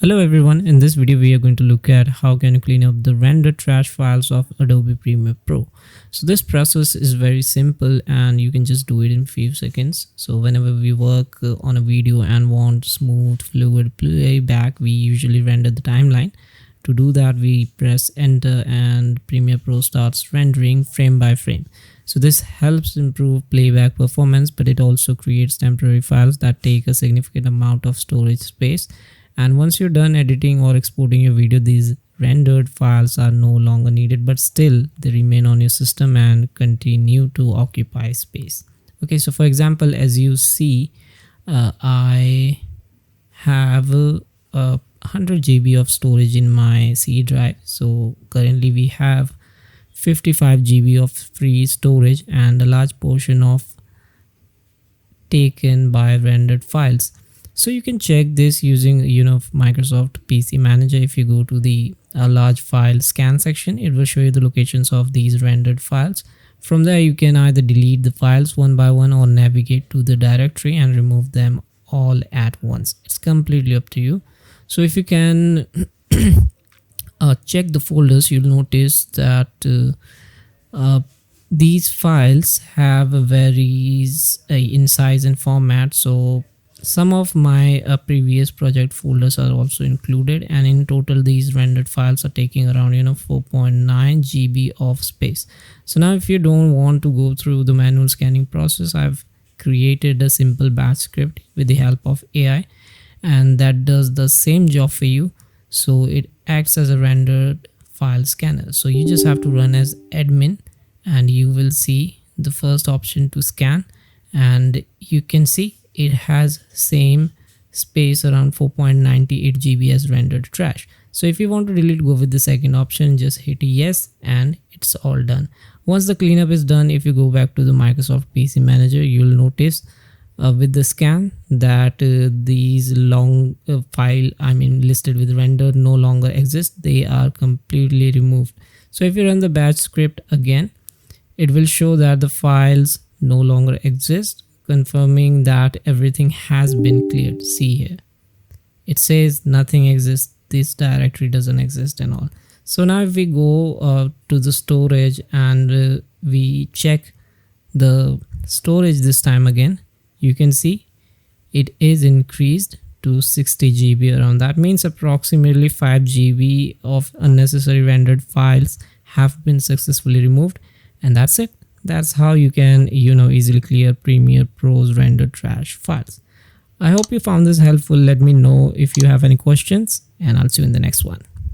Hello everyone, in this video we are going to look at how can you clean up the render trash files of Adobe Premiere Pro. So this process is very simple and you can just do it in few seconds. So whenever we work on a video and want smooth fluid playback, we usually render the timeline. To do that, we press enter and Premiere Pro starts rendering frame by frame. So this helps improve playback performance, but it also creates temporary files that take a significant amount of storage space. And once you're done editing or exporting your video, these rendered files are no longer needed, but still they remain on your system and continue to occupy space. Okay, so for example, as you see, I have 100 GB of storage in my C drive. So currently we have 55 GB of free storage and a large portion of taken by rendered files. So you can check this using Microsoft PC Manager. If you go to the large file scan section, it will show you the locations of these rendered files. From there you can either delete the files one by one or navigate to the directory and remove them all at once. It's completely up to you. So if you can check the folders, you'll notice that these files have varies in size and format. So some of my previous project folders are also included, and in total these rendered files are taking around 4.9 GB of space. So now if you don't want to go through the manual scanning process, I've created a simple batch script with the help of AI, and that does the same job for you. So it acts as a rendered file scanner. So you just have to run as admin and you will see the first option to scan, and you can see it has same space around 4.98 GB as rendered trash. So if you want to delete, go with the second option, just hit yes and it's all done. Once the cleanup is done, if you go back to the Microsoft PC Manager, you'll notice with the scan that these long file listed with rendered no longer exist. They are completely removed. So if you run the batch script again, it will show that the files no longer exist, confirming that everything has been cleared. See here, it says nothing exists, this directory doesn't exist and all. So now if we go to the storage and we check the storage this time again, you can see it is increased to 60 GB around. That means approximately 5 GB of unnecessary rendered files have been successfully removed, and that's it. That's how you can easily clear Premiere Pro's rendered trash files. I hope you found this helpful. Let me know if you have any questions, and I'll see you in the next one.